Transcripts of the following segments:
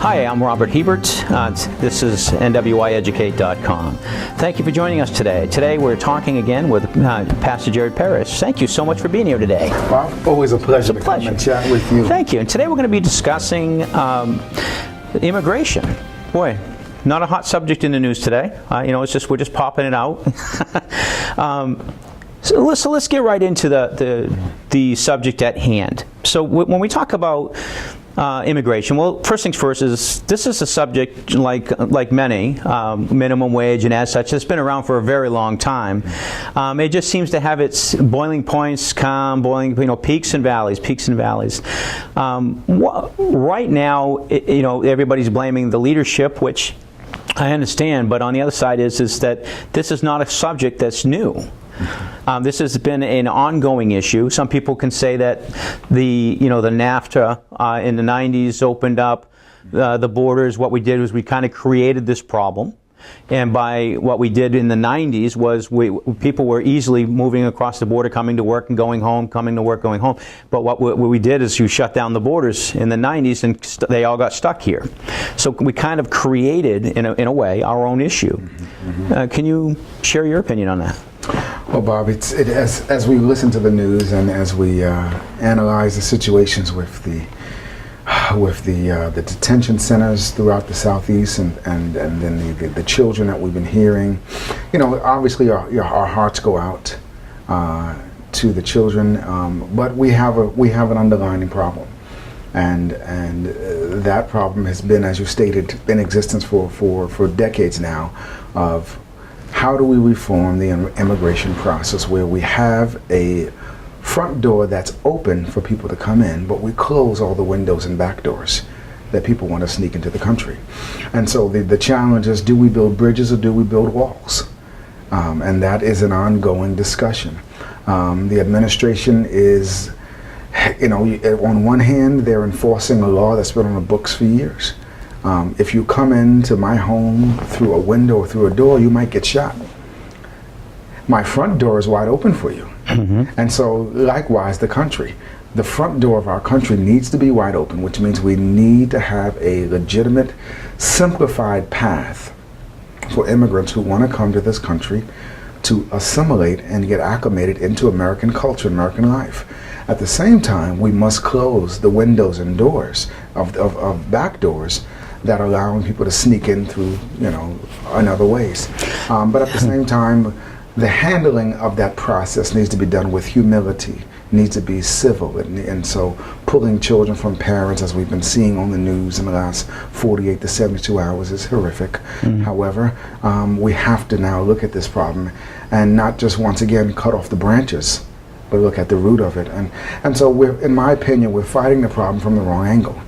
Hi, I'm Robert Hebert. This is nwyeducate.com. Thank you for joining us today. Today we're talking again with Pastor Jared Parrish. Thank you so much for being here today. Bob, always a pleasure to come and chat with you. Thank you. And today we're going to be discussing immigration. Boy, not a hot subject in the news today. We're just popping it out. So let's get right into the subject at hand. So when we talk about immigration, well, first things first this is a subject like many, minimum wage and as such, it's been around for a very long time. It just seems to have its boiling points, peaks and valleys. Right now, everybody's blaming the leadership, which I understand, but on the other side is that this is not a subject that's new. This has been an ongoing issue. Some people can say that the NAFTA in the 90s opened up the borders. What we did was we kind of created this problem. And by what we did in the 90s was people were easily moving across the border, coming to work and going home, coming to work, going home. But what we did is you shut down the borders in the 90s and they all got stuck here. So we kind of created, in a way, our own issue. Can you share your opinion on that? Well, Bob, as we listen to the news and as we analyze the situations with the detention centers throughout the Southeast and then the children that we've been hearing, obviously our hearts go out to the children, but we have an underlying problem, and that problem has been, as you stated, in existence for decades now, of how do we reform the immigration process where we have a front door that's open for people to come in, but we close all the windows and back doors that people want to sneak into the country. And so the challenge is, do we build bridges or do we build walls? And that is an ongoing discussion. The administration is, on one hand, they're enforcing a law that's been on the books for years. If you come into my home through a window or through a door, you might get shot. My front door is wide open for you. And so likewise the country. The front door of our country needs to be wide open, which means we need to have a legitimate, simplified path for immigrants who want to come to this country to assimilate and get acclimated into American culture, American life. At the same time, we must close the windows and doors of back doors that are allowing people to sneak in through, in other ways. But at the same time, the handling of that process needs to be done with humility, needs to be civil, and so pulling children from parents, as we've been seeing on the news in the last 48 to 72 hours, is horrific. However, we have to now look at this problem and not just once again cut off the branches, but look at the root of it. And so in my opinion, we're fighting the problem from the wrong angle.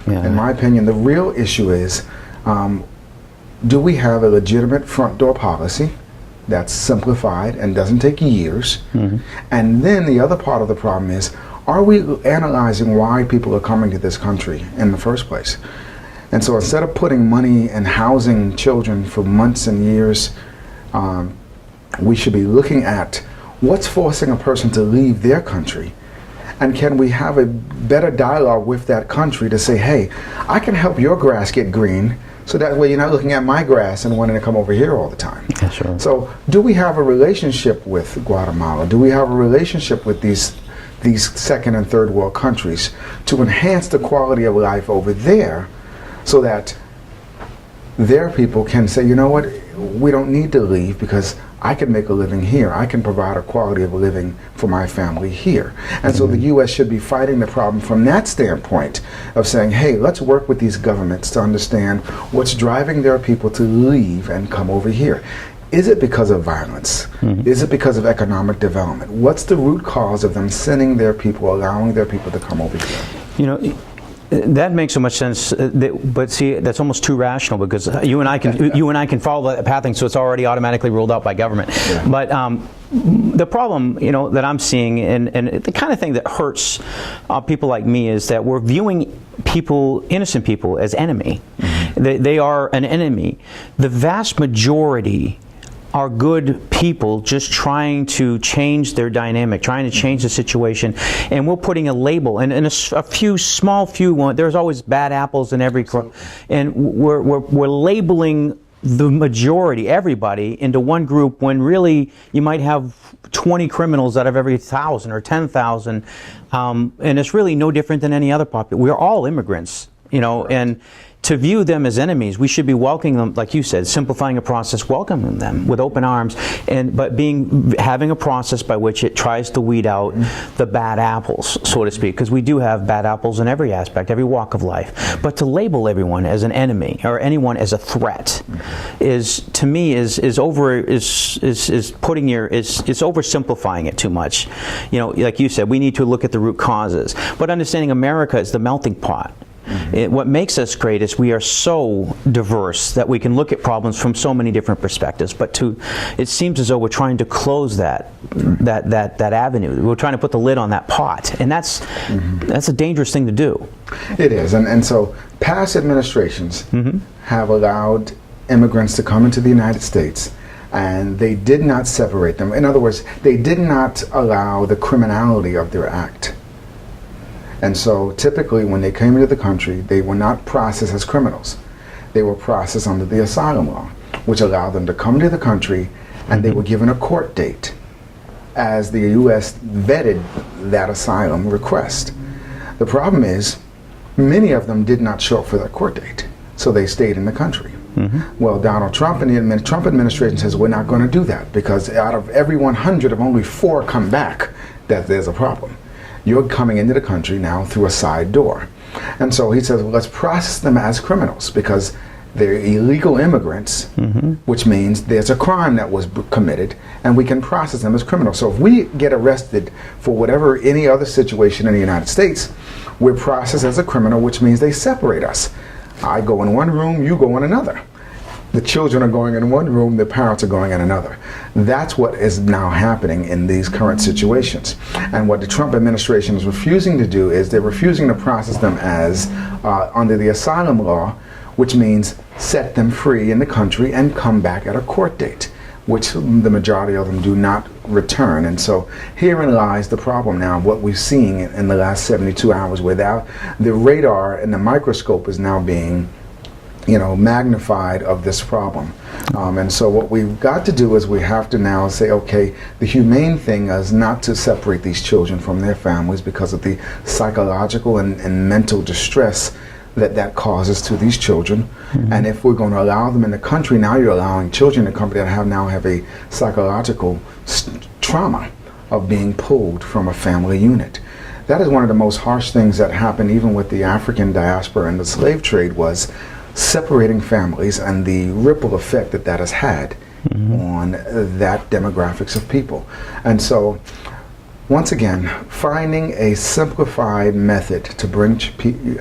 In my opinion, the real issue is, do we have a legitimate front door policy that's simplified and doesn't take years? And then the other part of the problem is, are we analyzing why people are coming to this country in the first place? And so instead of putting money and housing children for months and years, we should be looking at what's forcing a person to leave their country. And can we have a better dialogue with that country to say, hey, I can help your grass get green, so that way you're not looking at my grass and wanting to come over here all the time. Sure. So do we have a relationship with Guatemala? Do we have a relationship with these second and third world countries to enhance the quality of life over there so that their people can say, you know what, we don't need to leave because I can make a living here. I can provide a quality of living for my family here. And so the U.S. should be fighting the problem from that standpoint of saying, hey, let's work with these governments to understand what's driving their people to leave and come over here. Is it because of violence? Is it because of economic development? What's the root cause of them sending their people, allowing their people to come over here? That makes so much sense, but see, that's almost too rational, because you and I can follow that pathing, so it's already automatically ruled out by government. But the problem, that I'm seeing, and the kind of thing that hurts people like me, is that we're viewing innocent people, as enemy. They are an enemy. The vast majority are good people just trying to change their dynamic, trying to change the situation, and we're putting a label and a few small few. There's always bad apples in every and we're labeling the majority, everybody, into one group when really you might have 20 criminals out of every 1,000 or 10,000, and it's really no different than any other population. We're all immigrants, you know, and to view them as enemies, we should be welcoming them, like you said, simplifying a process, welcoming them with open arms, but having a process by which it tries to weed out the bad apples, so to speak, because we do have bad apples in every aspect, every walk of life. But to label everyone as an enemy or anyone as a threat is, to me, is oversimplifying it too much. You know, like you said, we need to look at the root causes, but understanding America is the melting pot. What makes us great is we are so diverse that we can look at problems from so many different perspectives. But it seems as though we're trying to close that avenue. We're trying to put the lid on that pot, and that's a dangerous thing to do. It is, and so past administrations have allowed immigrants to come into the United States, and they did not separate them. In other words, they did not allow the criminality of their act. And so typically when they came into the country, they were not processed as criminals. They were processed under the asylum law, which allowed them to come to the country, and they were given a court date as the U.S. vetted that asylum request. The problem is many of them did not show up for that court date, so they stayed in the country. Well, Donald Trump and the Trump administration says we're not going to do that because out of every 100, if only 4 come back, that there's a problem. You're coming into the country now through a side door. And so he says, well, let's process them as criminals because they're illegal immigrants, which means there's a crime that was committed, and we can process them as criminals. So if we get arrested for whatever, any other situation in the United States, we're processed as a criminal, which means they separate us. I go in one room, you go in another. The children are going in one room, the parents are going in another. That's what is now happening in these current situations. And what the Trump administration is refusing to do is they're refusing to process them as under the asylum law, which means set them free in the country and come back at a court date, which the majority of them do not return. And so herein lies the problem now, what we've seen in the last 72 hours, without the radar and the microscope is now being magnified of this problem. And so what we've got to do is we have to now say, okay, the humane thing is not to separate these children from their families because of the psychological and mental distress that causes to these children. And if we're going to allow them in the country, now you're allowing children to come that have a psychological trauma of being pulled from a family unit. That is one of the most harsh things that happened even with the African diaspora and the slave trade, was separating families and the ripple effect that has had on that demographics of people. And so once again, finding a simplified method to bring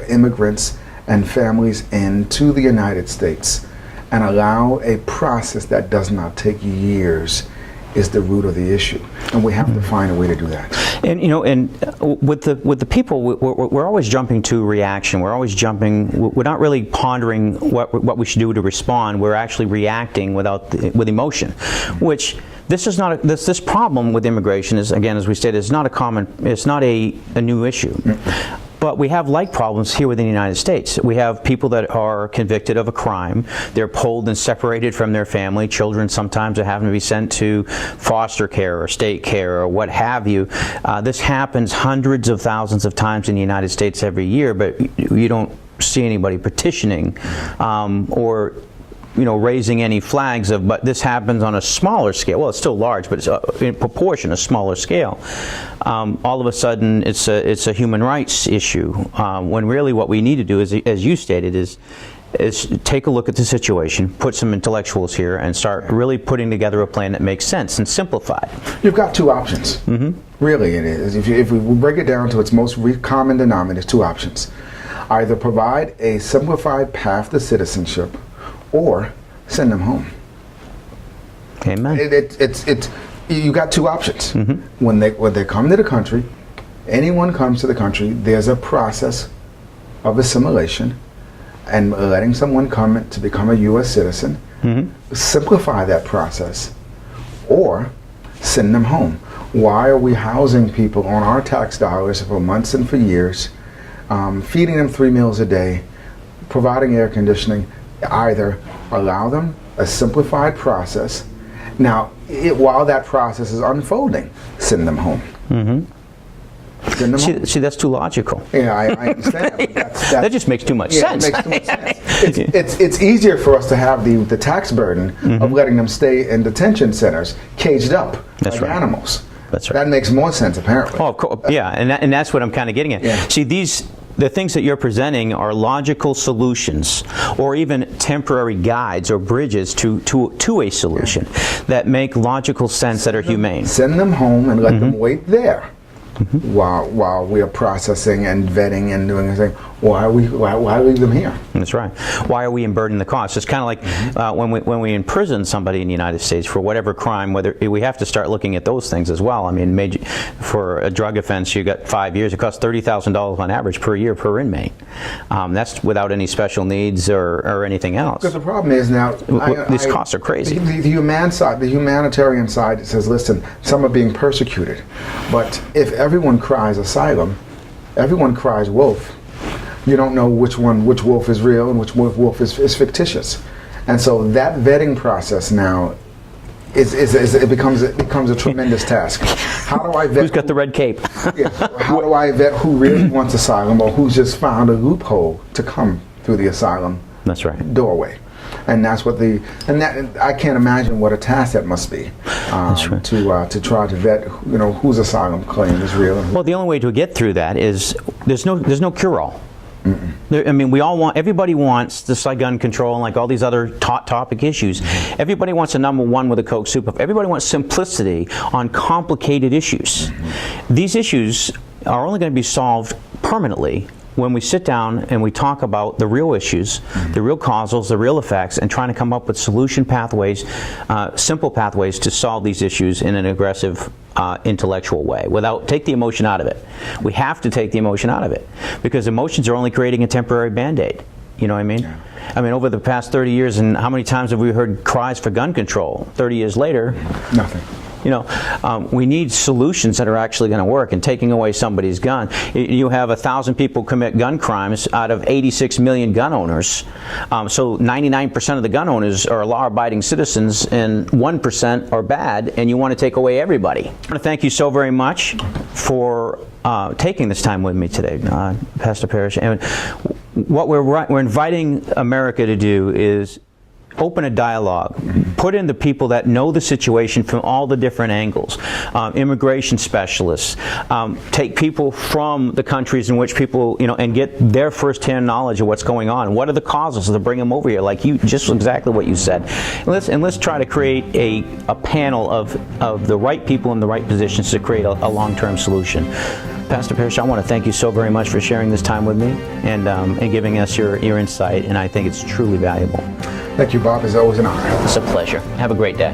immigrants and families into the United States and allow a process that does not take years is the root of the issue, and we have to find a way to do that. And with the people, we're always jumping to reaction. We're always jumping. We're not really pondering what we should do to respond. We're actually reacting with emotion, which this is not this problem with immigration is, again, as we stated, is not a common. It's not a new issue. But we have like problems here within the United States. We have people that are convicted of a crime. They're pulled and separated from their family. Children sometimes are having to be sent to foster care or state care or what have you. This happens hundreds of thousands of times in the United States every year, but you don't see anybody petitioning or raising any flags of, but this happens on a smaller scale. Well, it's still large, but it's in proportion a smaller scale. All of a sudden, it's a human rights issue, when really what we need to do is, as you stated, is take a look at the situation, put some intellectuals here, and start really putting together a plan that makes sense and simplified. You've got 2 options. Really, it is. If we break it down to its most common denominator, there's 2 options. Either provide a simplified path to citizenship, or send them home. Amen. You got 2 options. When they come to the country, anyone comes to the country, there's a process of assimilation and letting someone come to become a U.S. citizen. Simplify that process or send them home. Why are we housing people on our tax dollars for months and for years, feeding them 3 meals a day, providing air conditioning? Either allow them a simplified process. Now, while that process is unfolding, send them home. Send them home. See, that's too logical. Yeah, I understand. But That just makes too much sense. It makes too much sense. It's easier for us to have the tax burden of letting them stay in detention centers, caged up That's like right. animals. That's right. That makes more sense, apparently. Oh, of course, yeah, and that's what I'm kind of getting at. Yeah. See, the things that you're presenting are logical solutions, or even temporary guides or bridges to a solution that make logical sense, that are humane. Send them home and let them wait there while we are processing and vetting and doing everything. Why leave them here? That's right. Why are we burdening the cost? It's kind of like when we imprison somebody in the United States for whatever crime, whether we have to start looking at those things as well. I mean, for a drug offense, you got 5 years. It costs $30,000 on average per year per inmate. That's without any special needs or anything else. Because the problem is now These costs are crazy. The humanitarian side says, listen, some are being persecuted, but if everyone cries asylum, everyone cries wolf. You don't know which wolf is real and which wolf is fictitious, and so that vetting process now it becomes a tremendous task. How do I vet? Who's got the red cape? Yeah, how do I vet who really wants asylum or who's just found a loophole to come through the asylum That's right. doorway? And that's what I can't imagine what a task that must be to try to vet whose asylum claim is real. And Well, the only way to get through that is there's no cure-all. I mean, everybody wants, just like gun control and like all these other topic issues, everybody wants a number one with a Coke soup. Everybody wants simplicity on complicated issues. These issues are only going to be solved permanently when we sit down and we talk about the real issues, the real causals, the real effects, and trying to come up with solution pathways, simple pathways to solve these issues in an aggressive, intellectual way, take the emotion out of it. We have to take the emotion out of it, because emotions are only creating a temporary Band-Aid. You know what I mean? Yeah. I mean, over the past 30 years, and how many times have we heard cries for gun control? 30 years later, nothing. We need solutions that are actually going to work. And taking away somebody's gun, you have 1,000 people commit gun crimes out of 86 million gun owners. So 99% of the gun owners are law-abiding citizens, and 1% are bad. And you want to take away everybody. I want to thank you so very much for taking this time with me today, Pastor Parrish. And what we're inviting America to do is open a dialogue, put in the people that know the situation from all the different angles, immigration specialists, take people from the countries in which people, and get their first-hand knowledge of what's going on. What are the causes to bring them over here? Like just exactly what you said. And let's try to create a panel of the right people in the right positions to create a long-term solution. Pastor Parrish, I want to thank you so very much for sharing this time with me and giving us your insight, and I think it's truly valuable. Thank you, Bob. It's always an honor. It's a pleasure. Have a great day.